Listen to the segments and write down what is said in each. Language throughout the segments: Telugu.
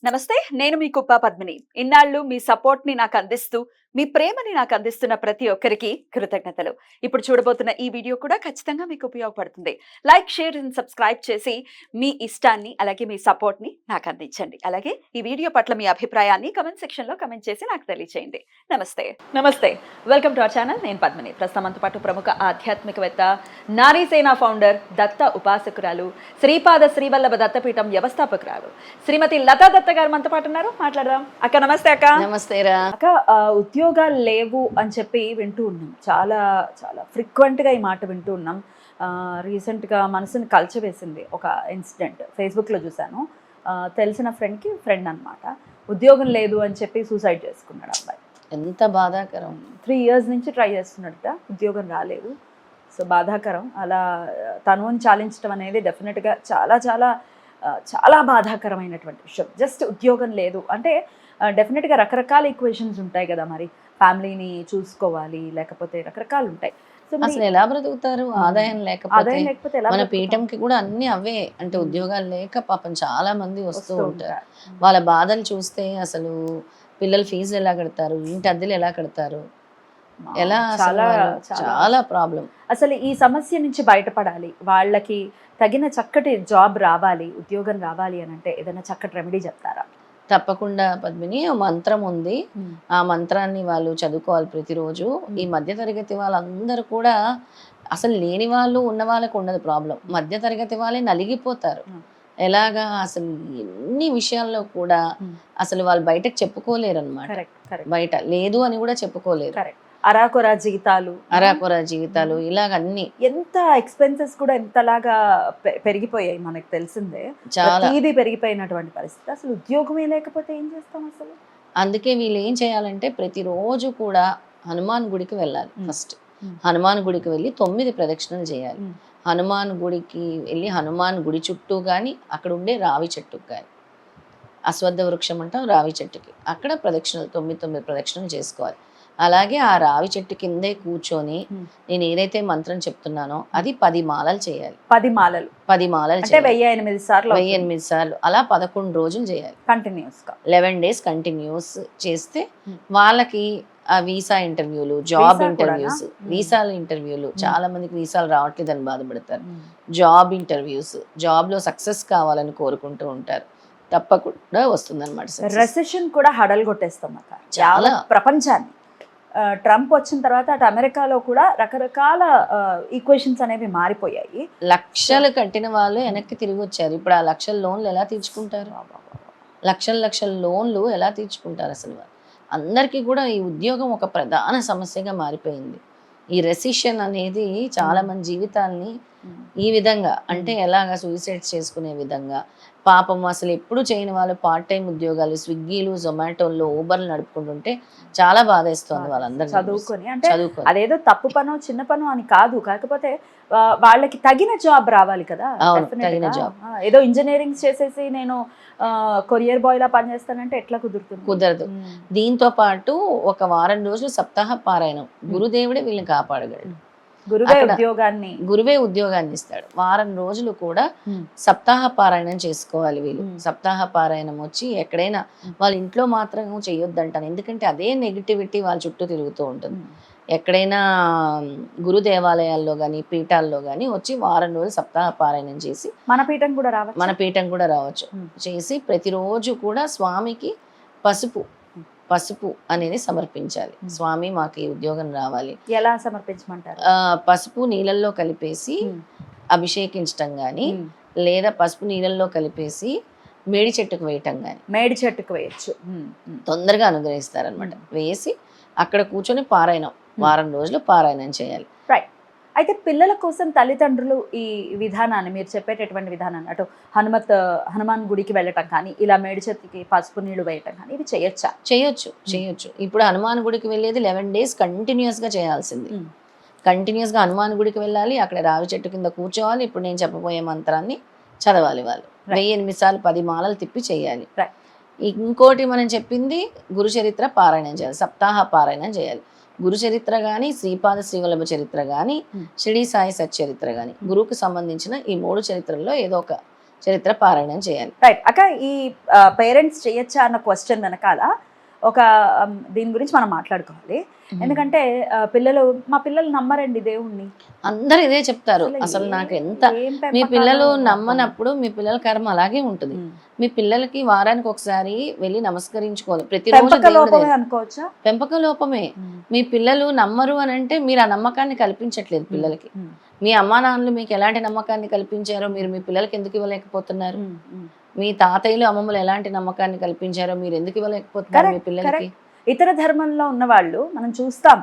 నమస్తే. నేను మీ కుప్ప పద్మిని. ఇన్నాళ్ళు మీ సపోర్ట్‌ని నాకందిస్తూ, మీ ప్రేమని నాకందిస్తున్న ప్రతి ఒక్కరికి కృతజ్ఞతలు. ఇప్పుడు చూడబోతున్న ఈ వీడియో కూడా ఖచ్చితంగా మీకు ఉపయోగపడుతుంది. లైక్, షేర్ అండ్ సబ్స్క్రైబ్ చేసి మీ ఇష్టాన్ని, అలాగే మీ సపోర్ట్‌ని నాకందించండి. అలాగే ఈ వీడియో పట్ల మీ అభిప్రాయాన్ని కామెంట్ సెక్షన్‌లో కామెంట్ చేసి నాకు తెలియజేయండి. నమస్తే. నమస్తే. Welcome to our channel. నేను పద్మిని. ప్రస్తుతం మనతో పాటు ప్రముఖ ఆధ్యాత్మికవేత్త, నారీసేన ఫౌండర్, దత్త ఉపాసకురాలు, శ్రీపాద శ్రీవల్లభ దత్తపీఠం వ్యవస్థాపకురాలు శ్రీమతి లతా దత్త గారు మనతో పాటు ఉన్నారు. మాట్లాడదాం. అక్క నమస్తే అక్క. నమస్తే రా. అక్క, ఉద్యోగాలు లేవు అని చెప్పి వింటూ ఉన్నాం. చాలా చాలా ఫ్రీక్వెంట్ గా ఈ మాట వింటూ ఉన్నాం. రీసెంట్ గా మనసుని కలిచివేసింది ఒక ఇన్సిడెంట్. ఫేస్బుక్ లో చూశాను. తెలిసిన ఫ్రెండ్ అన్నమాట. ఉద్యోగం లేదు అని చెప్పి సూసైడ్ చేసుకున్నాడు అబ్బాయి. ఎంత బాధాకరం. 3 years నుంచి ట్రై చేస్తున్నాడట, ఉద్యోగం రాలేదు. సో బాధాకరం. అలా తనువుని చాలించడం అనేది డెఫినెట్గా చాలా చాలా చాలా బాధాకరమైనటువంటి విషయం. జస్ట్ ఉద్యోగం లేదు అంటే డెఫినెట్గా రకరకాల ఈక్వేషన్స్ ఉంటాయి కదా, మరి ఫ్యామిలీని చూసుకోవాలి, లేకపోతే రకరకాలు ఉంటాయి. సో అసలు ఎలా బ్రతుకుతారు? ఆదాయం లేకపోతే ఎలా మన బ్రతుకుతాం? పీఠంకి కూడా అన్ని అవే. అంటే ఉద్యోగాలు లేక పాపం చాలా మంది వస్తూ ఉంటారు. వాళ్ళ బాధలు చూస్తే అసలు పిల్లల ఫీజులు ఎలా కడతారు, ఇంటి అద్దెలు ఎలా కడతారు, ఎలా చాలా చాలా ప్రాబ్లం. అసలు ఈ సమస్య నుంచి బయటపడాలి, వాళ్ళకి తగిన చక్కటి జాబ్ రావాలి, ఉద్యోగం రావాలి అని అంటే ఏదైనా చక్కటి రెమెడీ చెప్తారా? తప్పకుండా పద్మిని. ఓ మంత్రం ఉంది. ఆ మంత్రాన్ని వాళ్ళు చదువుకోవాలి ప్రతిరోజు. ఈ మధ్య తరగతి వాళ్ళందరూ కూడా అసలు లేని వాళ్ళు ఉన్న వాళ్ళకు ఉండదు ప్రాబ్లం. మధ్య తరగతి వాళ్ళే నలిగిపోతారు. ఎలాగా అసలు ఎన్ని విషయాల్లో కూడా అసలు వాళ్ళు బయటకు చెప్పుకోలేరు అనమాట. బయట లేదు అని కూడా చెప్పుకోలేరు. అరాకొరా జీవితాలు, అరాకొరా జీవితాలు, ఇలాగన్నీ ఎంత ఎక్స్పెన్సెస్ కూడా ఎంతలాగా పెరిగిపోయాయి మనకు తెలిసిందే. చాలా ఇది పెరిగిపోయినటువంటి పరిస్థితి. అసలు ఉద్యోగమే లేకపోతే ఏం చేస్తాం అసలు? అందుకే వీళ్ళు ఏం చేయాలంటే ప్రతిరోజు కూడా హనుమాన్ గుడికి వెళ్ళాలి. ఫస్ట్ హనుమాన్ గుడికి వెళ్ళి 9 ప్రదక్షిణలు చేయాలి. హనుమాన్ గుడికి వెళ్ళి హనుమాన్ గుడి చుట్టూ కానీ అక్కడ ఉండే రావి చెట్టుకు కానీ, అశ్వత్థ వృక్షం అంటాం రావి చెట్టుకి, అక్కడ ప్రదక్షిణలు 9 ప్రదక్షిణలు చేసుకోవాలి. అలాగే ఆ రావి చెట్టు కిందే కూర్చొని నేను ఏదైతే మంత్రం చెప్తున్నానో అది 10 మాలలు చేయాలి. 10 మాలలు 10 మాలలు అంటే 1008 సార్లు 1008 సార్లు అలా 11 రోజులు చేయాలి కంటిన్యూస్ గా. 11 days కంటిన్యూస్ చేస్తే వాళ్ళకి ఆ వీసా ఇంటర్వ్యూలు, జాబ్ ఇంటర్వ్యూస్, వీసాల ఇంటర్వ్యూలు, చాలా మందికి వీసాలు రావట్లేదని బాధపడతారు. జాబ్ ఇంటర్వ్యూస్, జాబ్ లో సక్సెస్ కావాలని కోరుకుంటూ ఉంటారు. తప్పకుండా వస్తుందన్నమాట. రెసెషన్ కూడా హడల్ కొట్టేస్తాం అక్క చాలా ప్రపంచాన్ని. ట్రంప్ వచ్చిన తర్వాత అటు అమెరికాలో కూడా రకరకాల ఈక్వేషన్స్ అనేవి మారిపోయాయి. లక్షలు కట్టిన వాళ్ళు వెనక్కి తిరిగి వచ్చారు. ఇప్పుడు ఆ లక్షల లోన్లు ఎలా తీర్చుకుంటారు? లక్షల లోన్లు ఎలా తీర్చుకుంటారు అసలు? అందరికీ కూడా ఈ ఉద్యోగం ఒక ప్రధాన సమస్యగా మారిపోయింది. ఈ రెసిషన్ అనేది చాలా మంది జీవితాల్ని ఈ విధంగా, అంటే ఎలాగా సూసైడ్స్ చేసుకునే విధంగా, పాపం అసలు ఎప్పుడు చేయని వాళ్ళు పార్ట్ టైం ఉద్యోగాలు, స్విగ్గీలు, జొమాటోల్లో, ఊబర్లు నడుపుకుంటుంటే చాలా బాధేస్తుంది వాళ్ళందరూ. చదువుకొని అంటే అదేదో తప్పు పనో చిన్న పనో అని కాదు, కాకపోతే వాళ్ళకి తగిన జాబ్ రావాలి కదా. తగిన జాబ్. ఏదో ఇంజనీరింగ్ చేసేసి నేను కొరియర్ బాయ్ లా పనిచేస్తానంటే ఎట్లా కుదురుతుంది? కుదరదు. దీంతో పాటు ఒక వారం రోజులు సప్తాహ పారాయణం, గురుదేవుడే వీళ్ళని కాపాడగలడు. గురువే ఉద్యోగాన్ని ఇస్తాడు. వారం రోజులు కూడా సప్తాహ పారాయణం చేసుకోవాలి వీళ్ళు. సప్తాహ పారాయణం వచ్చి ఎక్కడైనా వాళ్ళ ఇంట్లో మాత్రం చేయొద్దంటాను, ఎందుకంటే అదే నెగిటివిటీ వాళ్ళ చుట్టూ తిరుగుతూ ఉంటుంది. ఎక్కడైనా గురు దేవాలయాల్లో కానీ పీఠాల్లో కానీ వచ్చి వారం రోజులు సప్తాహ పారాయణం చేసి మన పీఠం కూడా రావచ్చు చేసి ప్రతిరోజు కూడా స్వామికి పసుపు అనేది సమర్పించాలి. స్వామి మాకు ఈ ఉద్యోగం రావాలి. ఎలా సమర్పించమంటారు? పసుపు నీళ్ళల్లో కలిపేసి అభిషేకించటం కానీ, లేదా పసుపు నీళ్ళల్లో కలిపేసి మేడి చెట్టుకు వేయటం కానీ. మేడి చెట్టుకు వేయచ్చు, తొందరగా అనుగ్రహిస్తారనమాట. వేసి అక్కడ కూర్చొని పారాయణం వారం రోజులు పారాయణం చేయాలి. రైట్. అయితే పిల్లల కోసం తల్లిదండ్రులు ఈ విధానాన్ని, మీరు చెప్పేటటువంటి విధానాన్ని, అటు హనుమాన్ గుడికి వెళ్ళటం కానీ, ఇలా మేడి చెట్టుకి పసుపు నీళ్లు వేయటం కానీ, ఇవి చేయొచ్చా? చేయొచ్చు. ఇప్పుడు హనుమాన్ గుడికి వెళ్ళేది 11 days కంటిన్యూస్ గా చేయాల్సింది. కంటిన్యూస్ గా హనుమాన్ గుడికి వెళ్ళాలి, అక్కడ రావి చెట్టు కింద కూర్చోవాలి. ఇప్పుడు నేను చెప్పబోయే మంత్రాన్ని చదవాలి వాళ్ళు. 1008 సార్లు 10 మాలలు తిప్పి చేయాలి. ఇంకోటి మనం చెప్పింది గురు చరిత్ర పారాయణం చేయాలి, సప్తాహ పారాయణం చేయాలి. గురు చరిత్ర కానీ, శ్రీపాద శ్రీవల్లభ చరిత్ర కానీ, షిరిడి సాయి సచ్చరిత్ర కానీ, గురువుకు సంబంధించిన ఈ 3 చరిత్రల్లో ఏదో ఒక చరిత్ర పారాయణం చేయాలి. రైట్ అక్క, ఈ పేరెంట్స్ చేయొచ్చా అన్న క్వశ్చన్ వెనకాల ఒక దీని గురించి మనం మాట్లాడుకోవాలి. ఎందుకంటే మా పిల్లలు నమ్మరండి దేవుణ్ణి, అందరు ఇదే చెప్తారు. అసలు నాకు ఎంత మీ పిల్లలు నమ్మనప్పుడు మీ పిల్లల కర్మ అలాగే ఉంటుంది. మీ పిల్లలకి వారానికి ఒకసారి వెళ్ళి నమస్కరించుకోవాలి. ప్రతిరోజు అనుకోవచ్చా? పెంపక లోపమే. మీ పిల్లలు నమ్మరు అని అంటే మీరు ఆ నమ్మకాన్ని కల్పించట్లేదు పిల్లలకి. మీ అమ్మా నాన్నలు మీకు ఎలాంటి నమ్మకాన్ని కల్పించారో మీరు మీ పిల్లలకి ఎందుకు ఇవ్వలేకపోతున్నారు? మీ తాతయ్యలు అమ్మమ్మలు ఎలాంటి నమ్మకాన్ని కల్పించారో మీరు ఎందుకు ఇవ్వలేకపోతున్నారు మీ పిల్లలకి? ఇతర ధర్మంలో ఉన్న వాళ్ళు మనం చూస్తాం,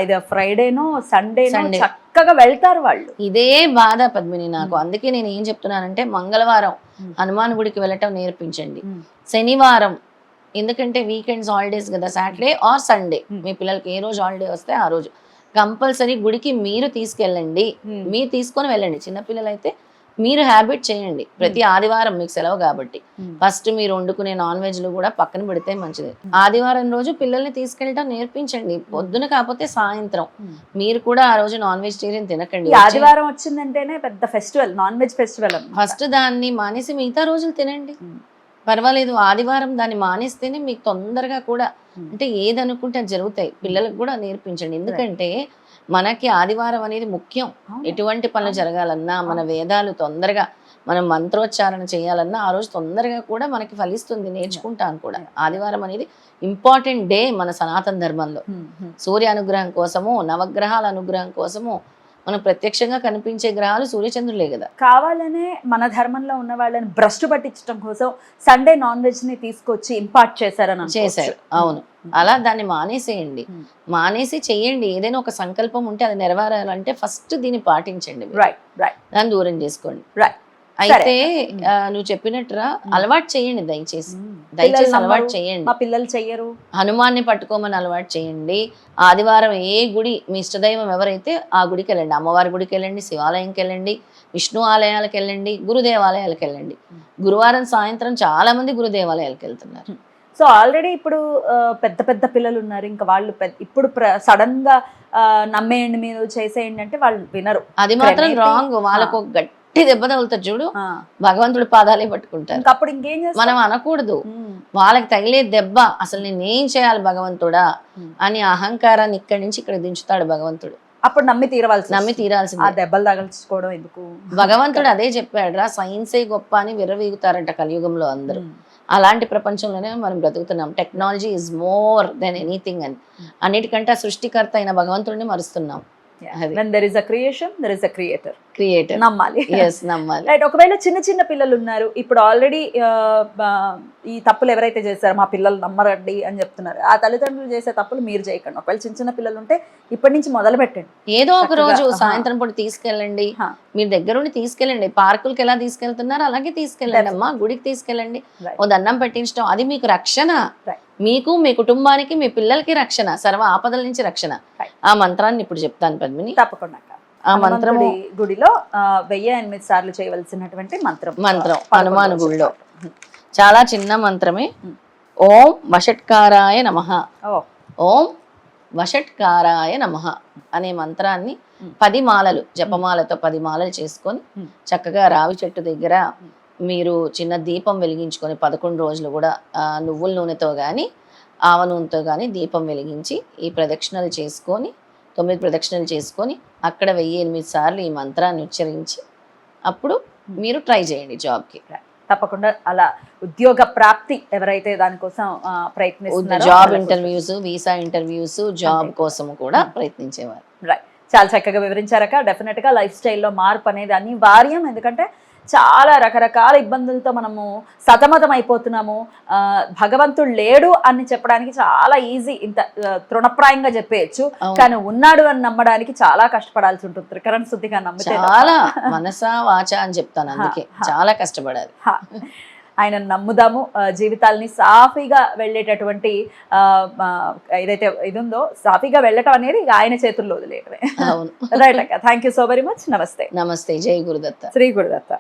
ఇది ఫ్రైడేనో సండేనో చక్కగా వెళ్తారు వాళ్ళు. ఇదే బాధ పద్మిని నాకు. అందుకే నేను ఏం చెప్తున్నానంటే మంగళవారం హనుమాన్ గుడికి వెళ్ళటం నేర్పించండి. శనివారం, ఎందుకంటే వీకెండ్స్ హాలిడేస్ కదా, సాటర్డే ఆర్ సండే మీ పిల్లలకి ఏ రోజు హాలిడే వస్తే ఆ రోజు కంపల్సరీ గుడికి మీరు తీసుకెళ్ళండి. మీరు తీసుకొని వెళ్ళండి. చిన్నపిల్లలు అయితే మీరు హ్యాబిట్ చేయండి. ప్రతి ఆదివారం మీకు సెలవు కాబట్టి ఫస్ట్ మీరు వండుకునే నాన్ వెజ్లు కూడా పక్కన పెడితే మంచిది. ఆదివారం రోజు పిల్లల్ని తీసుకెళ్ళటం నేర్పించండి. పొద్దున కాకపోతే సాయంత్రం. మీరు కూడా ఆ రోజు నాన్ వెజిటేరియన్ తినకండి. ఆదివారం వచ్చిందంటేనే పెద్ద festival, non veg festival. First దాన్ని మానేసి మిగతా రోజులు తినండి, పర్వాలేదు. ఆదివారం దాన్ని మానేస్తేనే మీకు తొందరగా కూడా అంటే ఏదనుకుంటే అది జరుగుతాయి. పిల్లలకు కూడా నేర్పించండి. ఎందుకంటే మనకి ఆదివారం అనేది ముఖ్యం. ఎటువంటి పనులు జరగాలన్నా, మన వేదాలు తొందరగా మనం మంత్రోచ్చారణ చేయాలన్నా ఆ రోజు తొందరగా కూడా మనకి ఫలిస్తుంది. నేర్చుకుంటాం కూడా. ఆదివారం అనేది ఇంపార్టెంట్ డే మన సనాతన ధర్మంలో. సూర్య అనుగ్రహం కోసము, నవగ్రహాల అనుగ్రహం కోసము. మనం ప్రత్యక్షంగా కనిపించే గ్రహాలు సూర్యచంద్రులే కదా. కావాలనే మన ధర్మంలో ఉన్న వాళ్ళని భ్రష్టు పట్టించడం కోసం సండే నాన్ వెజ్ ని తీసుకొచ్చి ఇంపార్ట్ చేశారు. అవును, అలా దాన్ని మానేసేయండి. మానేసి చెయ్యండి. ఏదైనా ఒక సంకల్పం ఉంటే అది నెరవేరాలంటే ఫస్ట్ దీన్ని పాటించండి. దాన్ని దూరం చేసుకోండి. అయితే నువ్వు చెప్పినట్టురా అలవాటు చేయండి. దయచేసి అలవాటు చేయండి. మా పిల్లలు చెయ్యరు. హనుమాన్ని పట్టుకోమని అలవాటు చేయండి. ఆదివారం ఏ గుడి మీ ఇష్టదైవం ఎవరైతే ఆ గుడికి వెళ్ళండి. అమ్మవారి గుడికి వెళ్ళండి, శివాలయంకి వెళ్ళండి, విష్ణు ఆలయాలకు వెళ్ళండి, గురుదేవాలయాలకు వెళ్ళండి. గురువారం సాయంత్రం చాలా మంది గురుదేవాలయాలకు వెళ్తున్నారు. సో ఆల్రెడీ ఇప్పుడు పెద్ద పెద్ద పిల్లలు ఉన్నారు. ఇంకా వాళ్ళు ఇప్పుడు సడన్ గా నమ్మేయండి మీరు చేసేయండి అంటే వాళ్ళు వినరు. అది మాత్రం రాంగ్. వాళ్ళకు గట్టి దెబ్బ తగులుతారు చూడు, భగవంతుడి పాదాలే పట్టుకుంటారు. అప్పుడు ఇంకేం చేస్తాం? మనం అనకూడదు. వాళ్ళకి తగిలే దెబ్బ అసలు నేనేం చేయాలి భగవంతుడా అని అహంకారాన్ని ఇక్కడి నుంచి ఇక్కడ దించుతాడు భగవంతుడు. అప్పుడు నమ్మి తీరాల్సింది. ఆ దెబ్బలు తగల్చుకోవడం ఎందుకు? భగవంతుడు అదే చెప్పాడు రా, సైన్సే గొప్ప అని విర్రవీగుతారంట కలియుగంలో అందరూ. అలాంటి ప్రపంచంలోనే మనం బ్రతుకుతున్నాం. Technology is more than anything అని. అన్నిటికంటే సృష్టికర్త అయిన భగవంతుడిని మరుస్తున్నాం. When there is a creation, there is a creator. నమ్మాలి. నమ్మాలి. రైట్. ఒకవేళ చిన్న చిన్న పిల్లలు ఉన్నారు, ఇప్పుడు ఆల్రెడీ ఈ తప్పులు ఎవరైతే చేశారో మా పిల్లలు నమ్మరండి అని చెప్తున్నారు. ఆ తల్లిదండ్రులు చేసే తప్పులు మీరు చేయకండి. ఒకవేళ చిన్న చిన్న పిల్లలు ఉంటే ఇప్పటి నుంచి మొదలు పెట్టండి. ఏదో ఒక రోజు సాయంత్రం పూట తీసుకెళ్ళండి. మీరు దగ్గరుండి తీసుకెళ్ళండి. పార్కులకి ఎలా తీసుకెళ్తున్నారు అలాగే తీసుకెళ్ళండి అమ్మా. గుడికి తీసుకెళ్ళండి. ఓ దండం పెట్టించడం అది మీకు రక్షణ. మీకు, మీ కుటుంబానికి, మీ పిల్లలకి రక్షణ. సర్వ ఆపదల నుంచి రక్షణ. ఆ మంత్రాన్ని ఇప్పుడు చెప్తాను పద్మిని. తప్పకుండా. ఆ మంత్రం గుడిలో 1008 సార్లు చేయవలసినటువంటి మంత్రం హనుమాన్ గుడిలో చాలా చిన్న మంత్రమే. ఓం వషట్కారాయ నమః, ఓం వషట్కారాయ నమః అనే మంత్రాన్ని 10 మాలలు, జపమాలతో 10 మాలలు చేసుకొని చక్కగా రావి చెట్టు దగ్గర మీరు చిన్న దీపం వెలిగించుకొని 11 రోజులు కూడా నువ్వుల నూనెతో కానీ ఆవ నూనెతో కానీ దీపం వెలిగించి ఈ ప్రదక్షిణలు చేసుకొని 9 ప్రదక్షిణలు చేసుకొని అక్కడ 1008 సార్లు ఈ మంత్రాన్ని ఉచ్చరించి అప్పుడు మీరు ట్రై చేయండి జాబ్కి. తప్పకుండా. అలా ఉద్యోగ ప్రాప్తి ఎవరైతే దానికోసం ప్రయత్నిస్తున్నారో, job interviews, visa interviews, job కోసం కూడా ప్రయత్నించేవారు. రైట్. చాలా చక్కగా వివరించారక. డెఫినెట్ గా లైఫ్ స్టైల్లో మార్పు అనేది అనివార్యం. ఎందుకంటే చాలా రకరకాల ఇబ్బందులతో మనము సతమతం అయిపోతున్నాము. భగవంతుడు లేడు అని చెప్పడానికి చాలా ఈజీ, ఇంత తృణప్రాయంగా చెప్పేయచ్చు. కానీ ఉన్నాడు అని నమ్మడానికి చాలా కష్టపడాల్సి ఉంటుంది. త్రికరణ శుద్ధిగా నమ్మితే చాలా మనసా వాచ అని చెప్తాను. అందుకే చాలా కష్టపడాలి. ఆయన నమ్ముదాము. జీవితాలని సాఫీగా వెళ్ళేటటువంటి ఏదైతే ఇది ఉందో సాఫీగా వెళ్ళటం అనేది ఆయన చేతుల్లో వదిలేయటమే. రైట్ అక్క. Thank you so very much. నమస్తే. నమస్తే. జై గురుదత్త. శ్రీ గురుదత్త.